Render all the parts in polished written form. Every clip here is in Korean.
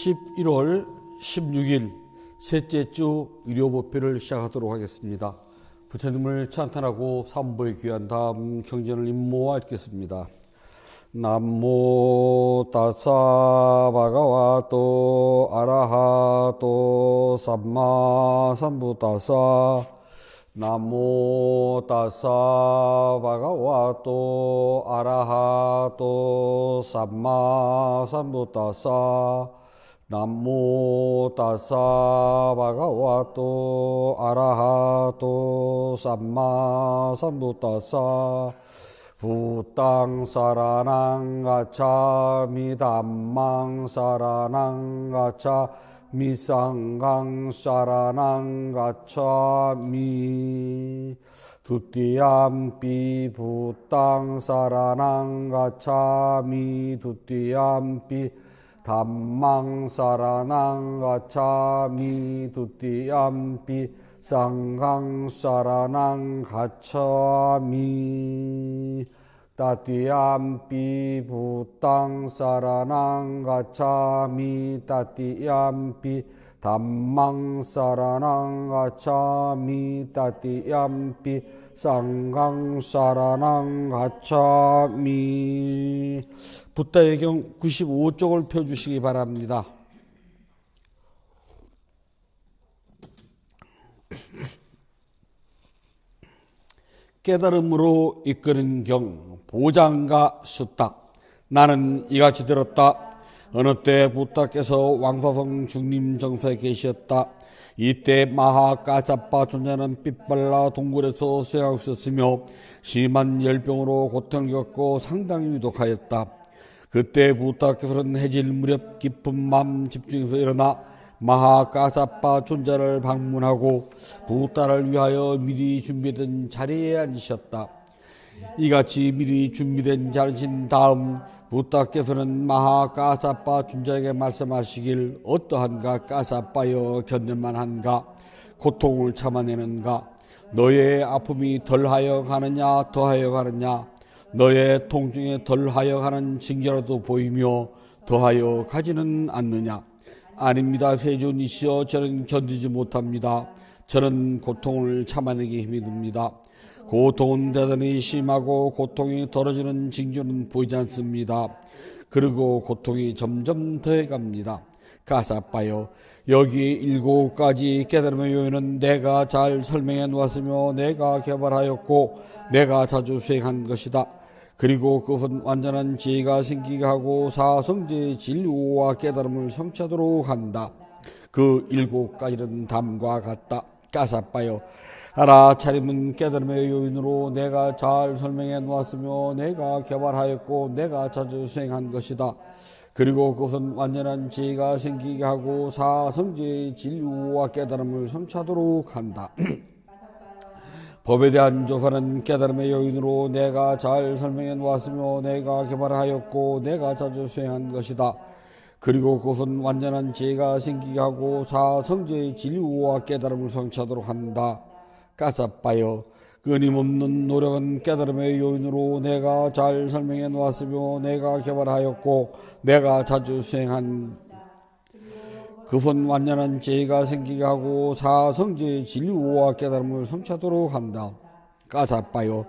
11월 16일 셋째 주 의료법회를 시작하도록 하겠습니다. 부처님을 찬탄하고 삼보에 귀한 다음 경전을 임모와 읽겠습니다. 남모 다사 바가와또 아라하또 삼마 삼부다사 나모 다사 바가와또 아라하또 삼마 삼부다사 나모 다사 바가와또 아라하또 삼마 삼부다사 부땅 사라낭 가차 미담망 사라낭 가차 미상강 사라낭 가차 미 두띠암비 부땅 사라낭 가차 미 두띠암비 담망 사라낭 가차 미 두띠암비 상강 사라낭 가차미 따띠암비 부땅 사라낭 가차미 따띠암비 담망 사라낭 가차미 따띠암비 상강 사라낭 가차미. 붓다의 경 95쪽을 펴주시기 바랍니다. 깨달음으로 이끄는 경 보장과 수탁. 나는 이같이 들었다. 어느 때 부탁께서 왕사성 중림 정사에 계셨다. 이때 마하까자빠 존자는 삐빨라 동굴에서 수행하고 있었으며 심한 열병으로 고통을 겪고 상당히 위독하였다. 그때 부탁께서는 해질 무렵 깊은 마음 집중해서 일어나 마하까자빠 존자를 방문하고 부따를 위하여 미리 준비된 자리에 앉으셨다. 이같이 미리 준비된 자리신 다음 부따께서는 마하까자빠 존자에게 말씀하시길 어떠한가 까자빠여 견딜만한가 고통을 참아내는가 너의 아픔이 덜하여 가느냐 더하여 가느냐 너의 통증이 덜하여 가는 징조라도 보이며 더하여 가지는 않느냐. 아닙니다. 세존이시여 저는 견디지 못합니다. 저는 고통을 참아내기 힘이 듭니다. 고통은 대단히 심하고 고통이 덜어지는 징조는 보이지 않습니다. 그리고 고통이 점점 더해갑니다. 까자빠여 여기 7가지 깨달음의 요인은 내가 잘 설명해 놓았으며 내가 개발하였고 내가 자주 수행한 것이다. 그리고 그것은 완전한 지혜가 생기게 하고 사성제의 진리와 깨달음을 성취하도록 한다. 그 7가지는 다음과 같다. 까자빠여 알아차림은 깨달음의 요인으로 내가 잘 설명해 놓았으며 내가 개발하였고 내가 자주 수행한 것이다. 그리고 그것은 완전한 지혜가 생기게 하고 사성제의 진리와 깨달음을 성취하도록 한다. 법에 대한 조사는 깨달음의 요인으로 내가 잘 설명해 놓았으며 내가 개발하였고 내가 자주 수행한 것이다. 그리고 그것은 완전한 지혜가 생기게 하고 사성제의 진리와 깨달음을 성취하도록 한다. 까자빠여 끊임없는 노력은 깨달음의 요인으로 내가 잘 설명해 놓았으며 내가 개발하였고 내가 자주 수행한 그것은 완전한 지혜가 생기게 하고 사성제의 진리와 깨달음을 성취하도록 한다. 까자빠여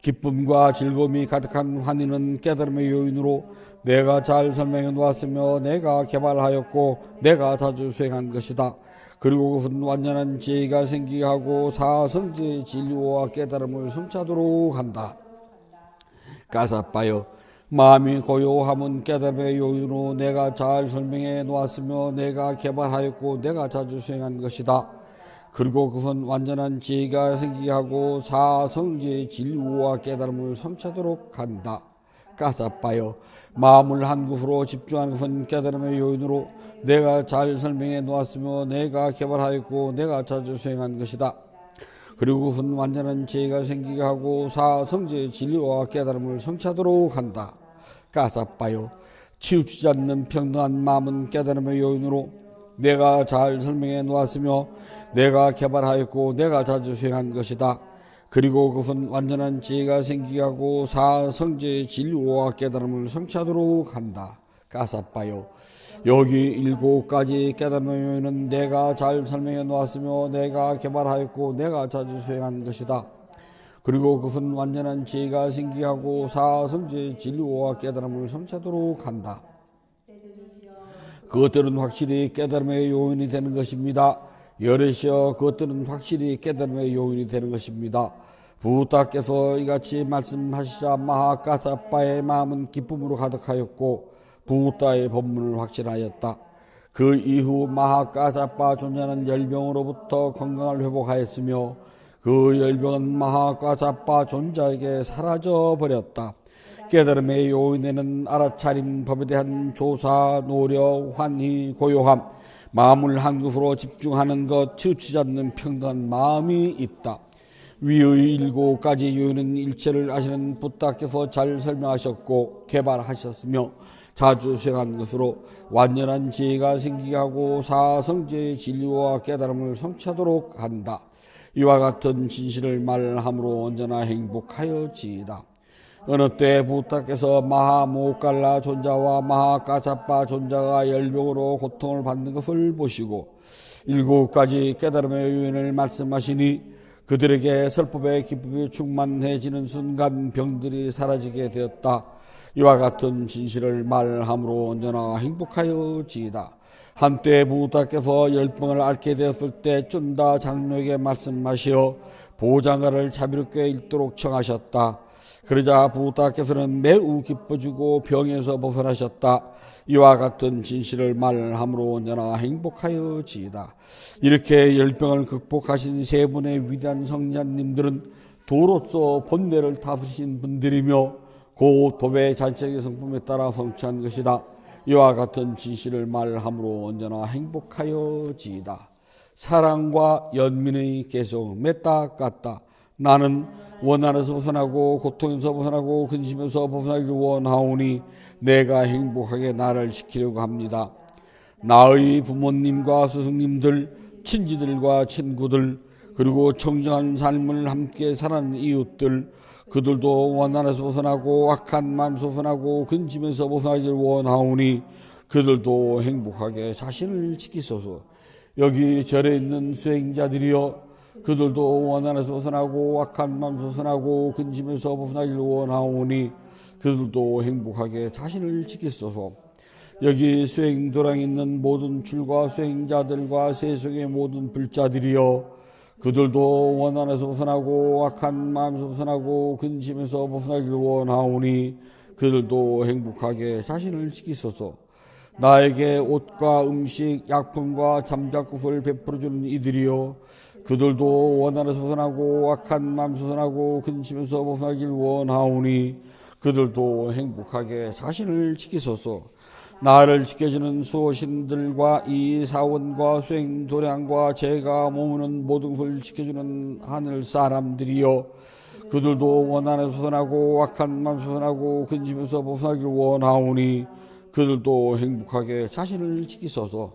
기쁨과 즐거움이 가득한 환희는 깨달음의 요인으로 내가 잘 설명해 놓았으며 내가 개발하였고 내가 자주 수행한 것이다. 그리고 그것은 완전한 지혜가 생기게 하고 사성제의 진리와 깨달음을 성취하도록 한다. 까자빠여 마음이 고요함은 깨달음의 요인으로 내가 잘 설명해 놓았으며 내가 개발하였고 내가 자주 수행한 것이다. 그리고 그것은 완전한 지혜가 생기게 하고 사성제의 진리와 깨달음을 성취하도록 한다. 까자빠여 마음을 한 곳으로 집중하는 것은 깨달음의 요인으로 내가 잘 설명해 놓았으며 내가 개발하였고 내가 자주 수행한 것이다. 그리고 그것은 완전한 지혜가 생기게 하고 사성제의 진리와 깨달음을 성취하도록 한다. 까자빠여 치우치지 않는 평등한 마음은 깨달음의 요인으로 내가 잘 설명해 놓았으며 내가 개발하였고 내가 자주 수행한 것이다. 그리고 그것은 완전한 지혜가 생기게 하고 사성제의 진리와 깨달음을 성취하도록 한다. 까자빠여 여기 7가지 깨달음의 요인은 내가 잘 설명해 놓았으며 내가 개발하였고 내가 자주 수행한 것이다. 그리고 그것은 완전한 지혜가 생기게 하고 사성제 진리와 깨달음을 성취하도록 한다. 그것들은 확실히 깨달음의 요인이 되는 것입니다. 여럿이여 그것들은 확실히 깨달음의 요인이 되는 것입니다. 부다께서 이같이 말씀하시자 마하가사빠의 마음은 기쁨으로 가득하였고 부다의 법문을 확신하였다. 그 이후 마하가사빠 존자는 열병으로부터 건강을 회복하였으며 그 열병은 마하가사빠 존자에게 사라져버렸다. 깨달음의 요인에는 알아차림, 법에 대한 조사, 노력, 환희, 고요함, 마음을 한 곳으로 집중하는 것, 치우치지 않는 평등한 마음이 있다. 위의 7가지 요인은 일체를 아시는 부다께서 잘 설명하셨고 개발하셨으며 자주 수행한 것으로 완전한 지혜가 생기게 하고 사성제의 진리와 깨달음을 성취하도록 한다. 이와 같은 진실을 말함으로 언제나 행복하여지이다. 어느 때 부다께서 마하모갈라 존자와 마하가사빠 존자가 열병으로 고통을 받는 것을 보시고 7가지 깨달음의 요인을 말씀하시니 그들에게 설법의 기쁨이 충만해지는 순간 병들이 사라지게 되었다. 이와 같은 진실을 말함으로 언제나 행복하여지이다. 한때 부다께서 열병을 앓게 되었을 때 쫀다 장로에게 말씀하시어 보장가를 자비롭게 읽도록 청하셨다. 그러자 부다께서는 매우 기뻐지고 병에서 벗어나셨다. 이와 같은 진실을 말함으로 언제나 행복하여지이다. 이렇게 열병을 극복하신 세 분의 위대한 성자님들은 도로서 본래를 다스리신 분들이며 곧 법의 잔치의 성품에 따라 성취한 것이다. 이와 같은 진실을 말함으로 언제나 행복하여지이다. 사랑과 연민의 계속 맺다 깠다. 나는 원한에서 벗어나고 고통에서 벗어나고 근심에서 벗어나기를 원하오니 내가 행복하게 나를 지키려고 합니다. 나의 부모님과 스승님들, 친지들과 친구들, 그리고 청정한 삶을 함께 사는 이웃들, 그들도 원한에서 벗어나고 악한 마음에서 벗어나고 근심에서 벗어나기를 원하오니 그들도 행복하게 자신을 지키소서. 여기 절에 있는 수행자들이여 그들도 원한에서 벗어나고 악한 마음에서 벗어나고 근심에서 벗어나기를 원하오니 그들도 행복하게 자신을 지키소서. 여기 수행도량에 있는 모든 출가 수행자들과 세속의 모든 불자들이여 그들도 원한에서 벗어나고 악한 마음에서 벗어나고 근심에서 벗어나기를 원하오니 그들도 행복하게 자신을 지키소서. 나에게 옷과 음식, 약품과 잠자국을 베풀어주는 이들이여 그들도 원한에서 벗어나고 악한 마음에서 벗어나고 근심에서 벗어나기를 원하오니 그들도 행복하게 자신을 지키소서. 나를 지켜주는 수호신들과 이 사원과 수행도량과 제가 머무는 모든 것을 지켜주는 하늘 사람들이여 그들도 원한에서 벗어나고 악한 마음에서 벗어나고 근심에서 벗어나기를 원하오니 그들도 행복하게 자신을 지키소서.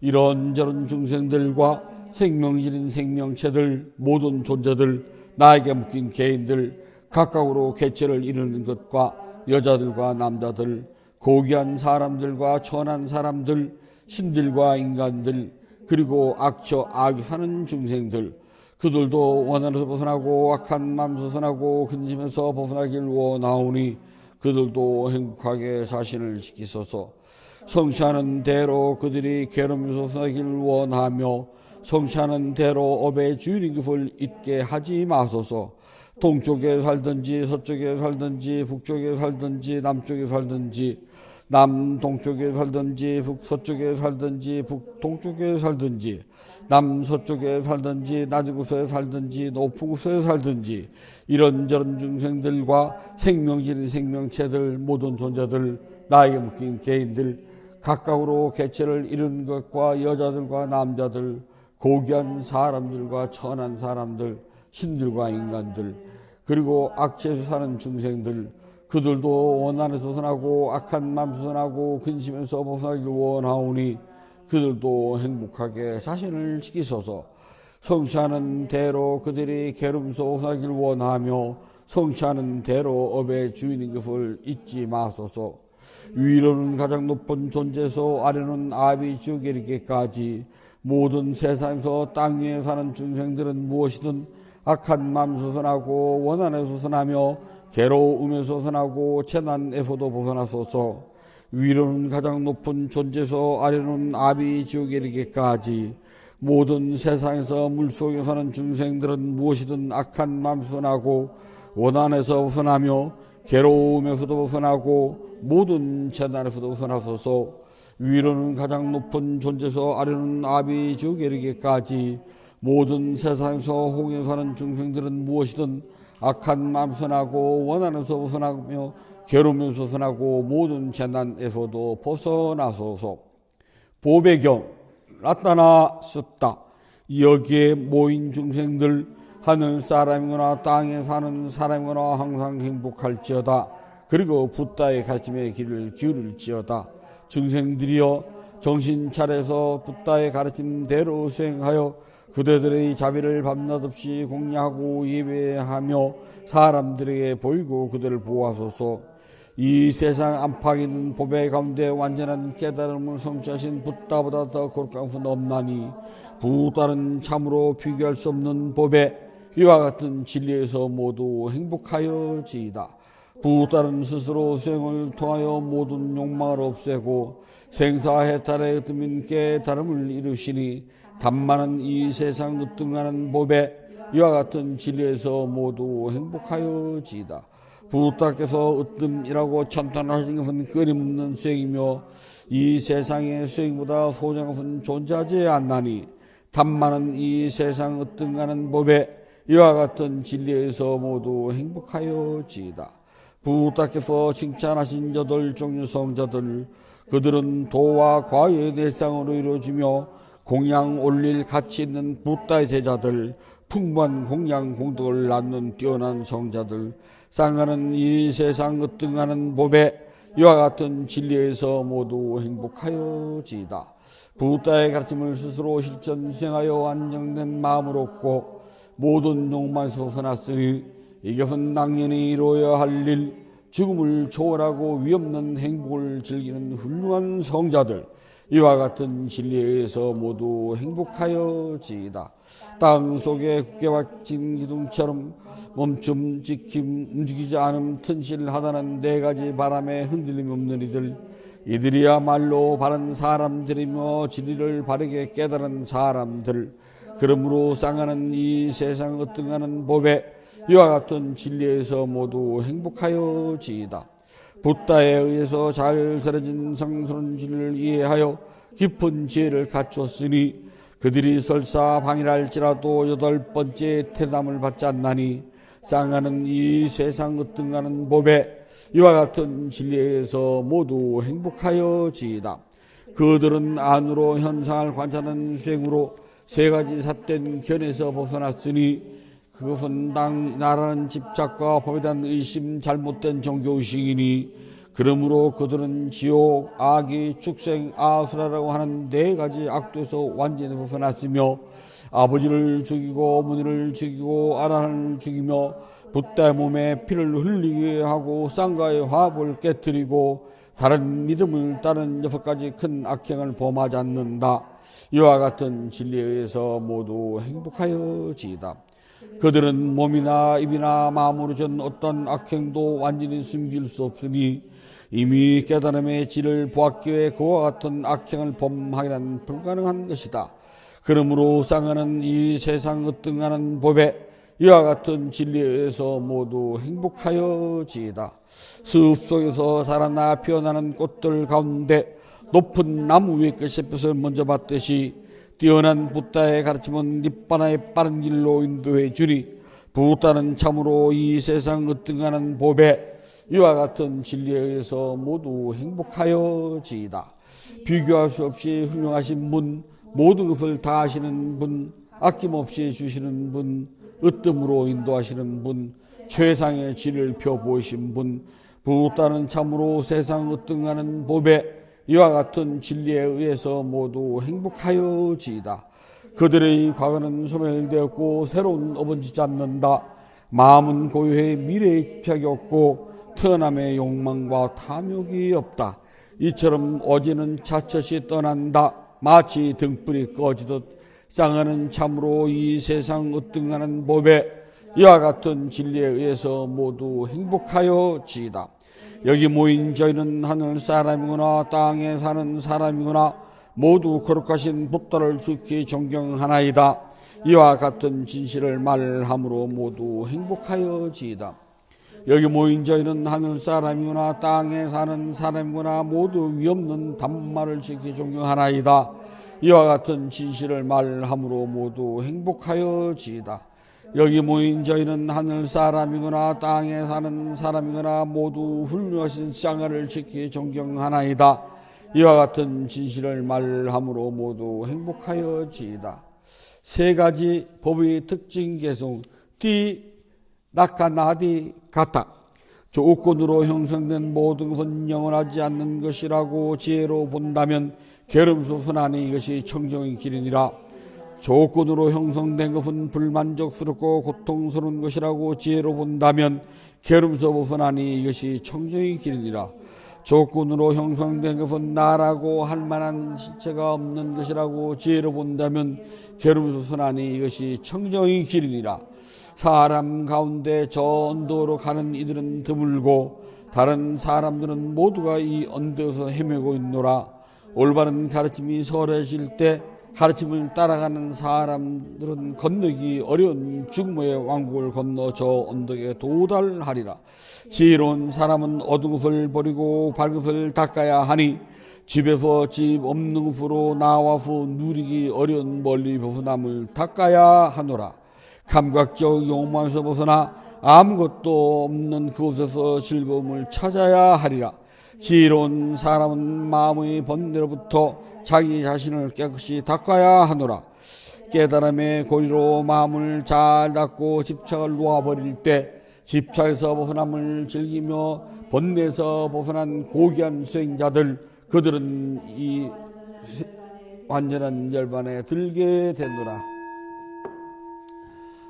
이런저런 중생들과 생명질인 생명체들, 모든 존재들, 나에게 묶인 개인들, 각각으로 개체를 이루는 것과 여자들과 남자들, 고귀한 사람들과 천한 사람들, 신들과 인간들, 그리고 악이 사는 중생들, 그들도 원한에서 벗어나고 악한 마음에서 벗어나고 근심에서 벗어나길 원하오니 그들도 행복하게 자신을 지키소서. 성취하는 대로 그들이 괴로움에서 벗어나길 원하며 성취하는 대로 업의 주인인 것을 잊게 하지 마소서. 동쪽에 살든지 서쪽에 살든지 북쪽에 살든지 남쪽에 살든지 남동쪽에 살든지 북서쪽에 살든지 북동쪽에 살든지 남서쪽에 살든지 낮은 곳에 살든지 높은 곳에 살든지 이런저런 중생들과 생명질인 생명체들 모든 존재들 나에게 묶인 개인들 각각으로 개체를 이루는 것과 여자들과 남자들 고귀한 사람들과 천한 사람들 신들과 인간들 그리고 악체에서 사는 중생들 그들도 원한에서 벗어나고 악한 마음에서 벗어나고 근심에서 벗어나기를 원하오니 그들도 행복하게 자신을 지키소서. 성취하는 대로 그들이 괴로움에서 벗어나기를 원하며 성취하는 대로 업의 주인인 것을 잊지 마소서. 위로는 가장 높은 존재에서 아래는 아비 지옥에 이르기까지 모든 세상에서 땅 위에 사는 중생들은 무엇이든 악한 마음에서 벗어나고 원한에서 벗어나며 괴로움에서 벗어나고 재난에서도 벗어나소서. 위로는 가장 높은 존재에서 아래는 아비 지옥에 이르기까지 모든 세상에서 물속에 사는 중생들은 무엇이든 악한 마음에서 벗어나고 원한에서 벗어나며 괴로움에서도 벗어나고 모든 재난에서도 벗어나소서. 위로는 가장 높은 존재에서 아래는 아비 지옥에 이르기까지 모든 세상에서 홍해 사는 중생들은 무엇이든 악한 마음에서 벗어나고 원한에서 벗어나며 괴로움에서 벗어나고 모든 재난에서도 벗어나소서. 보배경 나타나셨다. 여기에 모인 중생들 하늘 사람이거나 땅에 사는 사람이거나 항상 행복할지어다. 그리고 붓다의 가르침에 귀를 기울일지어다. 중생들이여 정신 차려서 붓다의 가르침대로 수행하여 그대들의 자비를 밤낮 없이 공략하고 예배하며 사람들에게 보이고 그들을 보호하소서. 이 세상 안팎에 있는 보배 가운데 완전한 깨달음을 성취하신 붓다보다 더 거룩한 분 없나니 붓다는 참으로 비교할 수 없는 보배, 이와 같은 진리에서 모두 행복하여지이다. 붓다는 스스로 수행을 통하여 모든 욕망을 없애고 생사해탈의 뜸인 깨달음을 이루시니 단만은 이 세상 으뜸하는 보배, 이와 같은 진리에서 모두 행복하여지이다. 붓다께서 으뜸이라고 참탄하신 것은 끊임없는 수행이며 이 세상의 수행보다 소중한 것은 존재하지 않나니 단만은 이 세상 으뜸하는 법에 이와 같은 진리에서 모두 행복하여지이다. 붓다께서 칭찬하신 여덟 종류 성자들, 그들은 도와 과의 대상으로 이루어지며 공양 올릴 가치 있는 붓다의 제자들, 풍부한 공양 공덕을 낳는 뛰어난 성자들, 쌍하는 이 세상 으뜸하는 법에 이와 같은 진리에서 모두 행복하여지이다. 붓다의 가르침을 스스로 실천 수행하여 안정된 마음을 얻고 모든 욕망에서 벗어났으니 이것은 낭연히 이루어야 할 일, 죽음을 초월하고 위없는 행복을 즐기는 훌륭한 성자들, 이와 같은 진리에서 모두 행복하여지이다. 땅 속에 굳게 박힌 기둥처럼 멈춤, 지킴, 움직이지 않음, 튼실하다는 네 가지 바람에 흔들림 없는 이들이야말로 바른 사람들이며 진리를 바르게 깨달은 사람들, 그러므로 쌍하는 이 세상 으뜸하는 법에 이와 같은 진리에서 모두 행복하여지이다. 붓다에 의해서 잘 새겨진 성스러운 진리를 이해하여 깊은 지혜를 갖추었으니 그들이 설사 방일할지라도 여덟 번째 태담을 받지 않나니 쌍하는 이 세상 으뜸하는 법에 이와 같은 진리에서 모두 행복하여지이다. 그들은 안으로 현상을 관찰하는 수행으로 세 가지 삿된 견에서 벗어났으니 그것은 나라는 집착과 법에 대한 의심, 잘못된 종교의식이니 그러므로 그들은 지옥, 악의, 축생, 아수라라고 하는 네 가지 악도에서 완전히 벗어났으며 아버지를 죽이고 어머니를 죽이고 아란을 죽이며 붓다의 몸에 피를 흘리게 하고 쌍가의 화합을 깨뜨리고 다른 믿음을 따른 6가지 큰 악행을 범하지 않는다. 이와 같은 진리에 의해서 모두 행복하여지이다. 그들은 몸이나 입이나 마음으로 전 어떤 악행도 완전히 숨길 수 없으니 이미 깨달음의 질을 보았기에 그와 같은 악행을 범하기란 불가능한 것이다. 그러므로 쌍하는 이 세상 으뜸하는 법에 이와 같은 진리에 의해서 모두 행복하여지이다. 숲 속에서 자라나 피어나는 꽃들 가운데 높은 나무 위의 끝햇빛을 먼저 봤듯이 뛰어난 붓다의 가르침은 니바나의 빠른 길로 인도해 주니 붓다는 참으로 이 세상 으뜸하는 법에 이와 같은 진리에 의해서 모두 행복하여지이다. 비교할 수 없이 훌륭하신 분, 모든 것을 다 하시는 분, 아낌없이 주시는 분, 으뜸으로 인도하시는 분, 최상의 진리를 펴보이신 분, 붓다는 참으로 세상 으뜸하는 법에 이와 같은 진리에 의해서 모두 행복하여지이다. 그들의 과거는 소멸되었고 새로운 업은 짓지 않는다. 마음은 고요해 미래에 집착이 없고 태어남의 욕망과 탐욕이 없다. 이처럼 어제는 차츰이 떠난다. 마치 등불이 꺼지듯 쌍하는 참으로 이 세상 으뜸하는 법에 이와 같은 진리에 의해서 모두 행복하여 지이다. 여기 모인 저희는 하늘 사람이구나 땅에 사는 사람이구나 모두 거룩하신 법도를 깊이 존경하나이다. 이와 같은 진실을 말함으로 모두 행복하여 지이다. 여기 모인 저희는 하늘 사람이구나 땅에 사는 사람이구나 모두 위없는 단말을 지키 존경하나이다. 이와 같은 진실을 말함으로 모두 행복하여 지이다. 여기 모인 저희는 하늘 사람이구나 땅에 사는 사람이구나 모두 훌륭하신 쌍하를 지키 존경하나이다. 이와 같은 진실을 말함으로 모두 행복하여 지이다. 세 가지 법의 특징 개송 띠 낙하나디 가타 조건으로 형성된 모든 것은 영원하지 않는 것이라고 지혜로 본다면 게으름서 분하니 이것이 청정의 길이니라. 조건으로 형성된 것은 불만족스럽고 고통스러운 것이라고 지혜로 본다면 게으름서 분하니 이것이 청정의 길이니라. 조건으로 형성된 것은 나라고 할 만한 실체가 없는 것이라고 지혜로 본다면 게으름서 분하니 이것이 청정의 길이니라. 사람 가운데 저 언덕으로 가는 이들은 드물고 다른 사람들은 모두가 이 언덕에서 헤매고 있노라. 올바른 가르침이 설해질 때 가르침을 따라가는 사람들은 건너기 어려운 죽음의 왕국을 건너 저 언덕에 도달하리라. 지혜로운 사람은 어두운 것을 버리고 밝은 것을 닦아야 하니 집에서 집 없는 곳으로 나와서 누리기 어려운 멀리 벗어남을 닦아야 하노라. 감각적 욕망에서 벗어나 아무것도 없는 그곳에서 즐거움을 찾아야 하리라. 지혜로운 사람은 마음의 번뇌로부터 자기 자신을 깨끗이 닦아야 하노라. 깨달음의 고리로 마음을 잘 닦고 집착을 놓아버릴 때 집착에서 벗어남을 즐기며 번뇌에서 벗어난 고귀한 수행자들 그들은 이 완전한 열반에 들게 되노라.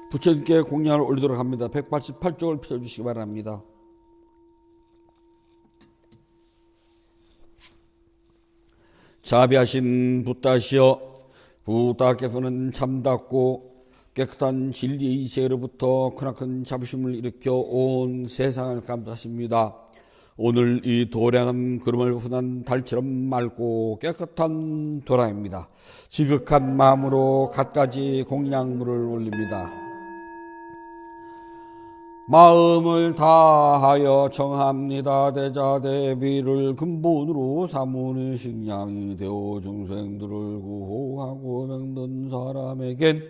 부처님께 공양을 올리도록 합니다. 188쪽을 펴주시기 바랍니다. 자비하신 붓다시여 붓다께서는 참답고 깨끗한 진리의 세계로부터 크나큰 자부심을 일으켜 온 세상을 감싸십니다. 오늘 이 도량은 구름을 벗어난 달처럼 맑고 깨끗한 도량입니다. 지극한 마음으로 갖가지 공양물을 올립니다. 마음을 다하여 청합니다. 대자대비를 근본으로 삼으니 식량이 되어 중생들을 구호하고 병든 사람에겐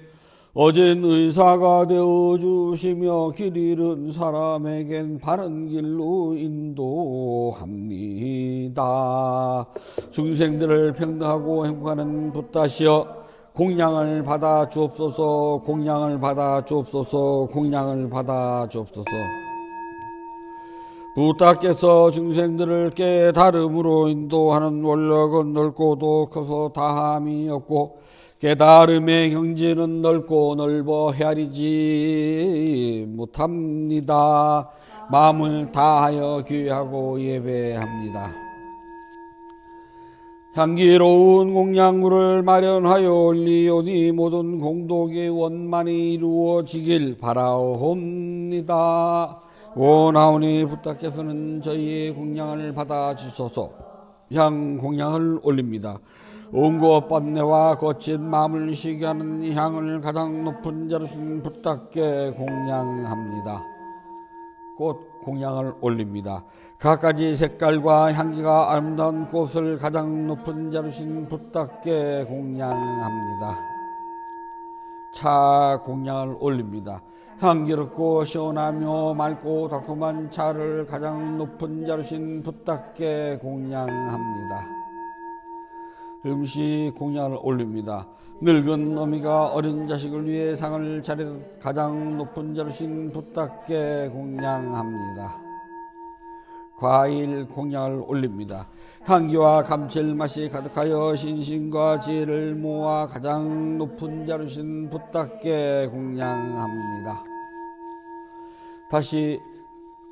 어진 의사가 되어주시며 길 잃은 사람에겐 바른 길로 인도합니다. 중생들을 평등하고 행복하는 붓다시여 공양을 받아 주옵소서. 공양을 받아 주옵소서. 공양을 받아 주옵소서. 붓다께서 중생들을 깨달음으로 인도하는 원력은 넓고도 커서 다함이 없고 깨달음의 경지는 넓고 넓어 헤아리지 못합니다. 마음을 다하여 귀하고 예배합니다. 향기로운 공양물을 마련하여 올리오니 모든 공덕의 원만이 이루어지길 바라옵니다. 원하오니 붓다께서는 저희의 공양을 받아주소서. 향 공양을 올립니다. 온고 번뇌와 거친 마음을 쉬게 하는 이 향을 가장 높은 자로신 붓다께 공양합니다. 꽃 공양을 올립니다. 갖가지 색깔과 향기가 아름다운 꽃을 가장 높은 자로신 붓다께 공양합니다. 차 공양을 올립니다. 향기롭고 시원하며 맑고 달콤한 차를 가장 높은 자로신 붓다께 공양합니다. 음식 공양을 올립니다. 늙은 어미가 어린 자식을 위해 상을 차리듯 가장 높은 자로신 붓다께 공양합니다. 과일 공양을 올립니다. 향기와 감칠맛이 가득하여 신심과 지혜를 모아 가장 높은 자로신 붓다께 공양합니다. 다시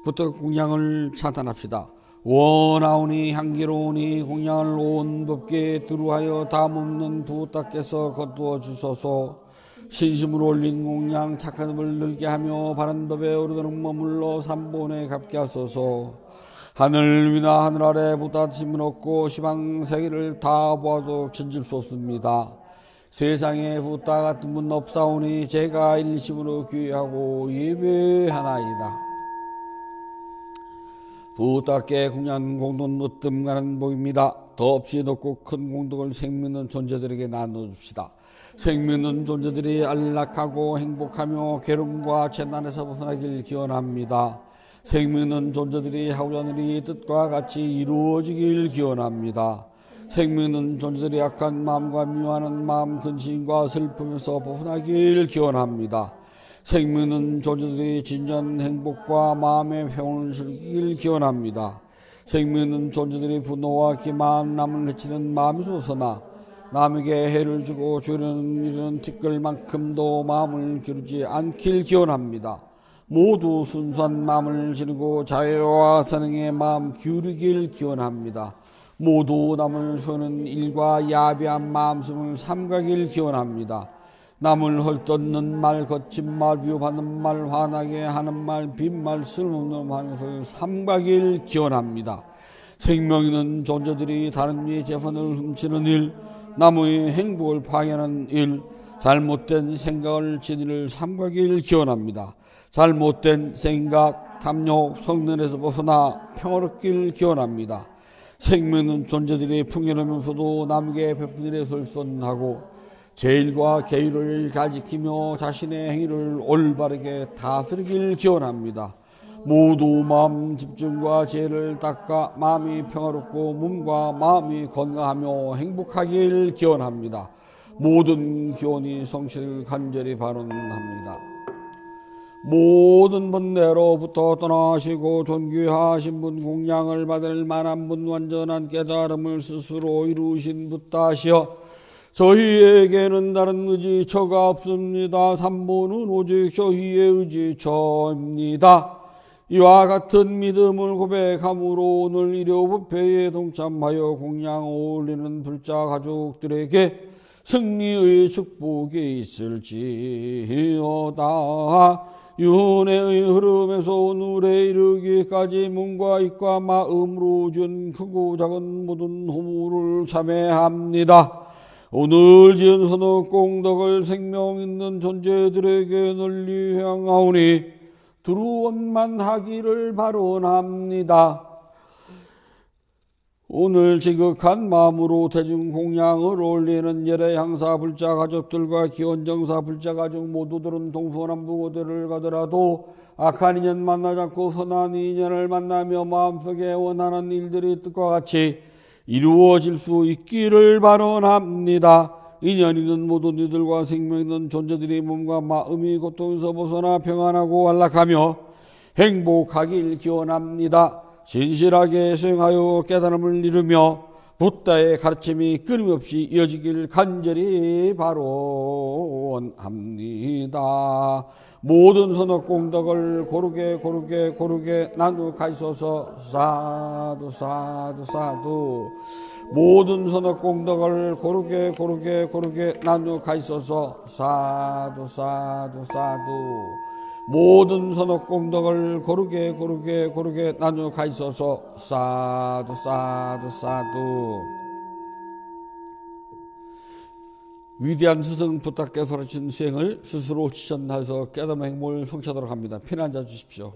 부탁 공양을 찬탄합시다. 원하오니 향기로우니 공양을 온 법계에 두루하여 담없는 부탁께서 거두어 주소서. 신심으로 올린 공양 착한 법을 늘게 하며 바른 법에 오르도록 머물러 삼본에 갚게 하소서. 하늘 위나 하늘 아래 부탁심을 얻고 시방 세계를 다 보아도 견질 수 없습니다. 세상에 부탁 같은 분 없사오니 제가 일심으로 귀하고 예배하나이다. 부탁께 공양 공덕 으뜸가는 복입니다. 더없이 높고 큰 공덕을 생명있는 존재들에게 나눠줍시다. 생명있는 존재들이 안락하고 행복하며 괴로움과 재난에서 벗어나길 기원합니다. 생명있는 존재들이 하고자 하는 이 뜻과 같이 이루어지길 기원합니다. 생명있는 존재들이 약한 마음과 미워하는 마음, 근심과 슬픔에서 벗어나길 기원합니다. 생명있는 존재들이 진정한 행복과 마음의 평온을 즐기길 기원합니다. 생명있는 존재들이 분노와 기만, 남을 해치는 마음에서 벗어나 남에게 해를 주고 주려는 일은 티끌만큼도 마음을 기르지 않길 기원합니다. 모두 순수한 마음을 지니고 자애와 선행에 마음 기울이길 기원합니다. 모두 남을 쏘는 일과 야비한 마음씀을 삼가길 기원합니다. 남을 헐뜯는 말, 거친 말, 위협하는 말, 화나게 하는 말, 빈말, 쓸모없는 말을 삼가길 기원합니다. 생명 있는 존재들이 다른 이의 재산을 훔치는 일, 남의 행복을 파괴하는 일, 잘못된 생각을 지니를 삼가길 기원합니다. 잘못된 생각, 탐욕, 성능에서 벗어나 평화롭길 기원합니다. 생명 있는 존재들이 풍요로우면서도 남에게 베푼 일에 솔선하고 제일과 계율을 잘 지키며 자신의 행위를 올바르게 다스리길 기원합니다. 모두 마음 집중과 죄를 닦아 마음이 평화롭고 몸과 마음이 건강하며 행복하길 기원합니다. 모든 기원이 성실을 간절히 발언합니다. 모든 번뇌로부터 떠나시고 존귀하신 분, 공양을 받을 만한 분, 완전한 깨달음을 스스로 이루신 붓다시여 저희에게는 다른 의지처가 없습니다. 삼본은 오직 저희의 의지처입니다. 이와 같은 믿음을 고백함으로 오늘 일요법회에 동참하여 공양 올리는 불자 가족들에게 승리의 축복이 있을지어다. 윤회의 흐름에서 오늘에 이르기까지 몸과 입과 마음으로 준 크고 작은 모든 호물을 참회합니다. 오늘 지은 선악 공덕을 생명 있는 존재들에게 널리 향하오니 두루원만 하기를 바론합니다. 오늘 지극한 마음으로 대중공양을 올리는 예례향사 불자 가족들과 기원정사 불자 가족 모두들은 동서남북 어디를 가더라도 악한 인연 만나지 않고 선한 인연을 만나며 마음속에 원하는 일들이 뜻과 같이 이루어질 수 있기를 바론합니다. 인연 있는 모든 이들과 생명 있는 존재들이 몸과 마음이 고통에서 벗어나 평안하고 안락하며 행복하길 기원합니다. 진실하게 수행하여 깨달음을 이루며 붓다의 가르침이 끊임없이 이어지길 간절히 바론합니다. 모든 선악 공덕을 고르게 나누어 가시소서. 사두 사두 사두. 모든 선악 공덕을 고르게 나누어 가시소서. 사두 사두 사두. 모든 선악 공덕을 고르게 나누어 가시소서. 사두 사두 사두. 위대한 스승 부탁께서 하신 수행을 스스로 실천하여서 깨달음의 행복을 성취하도록 합니다. 편히 앉아 주십시오.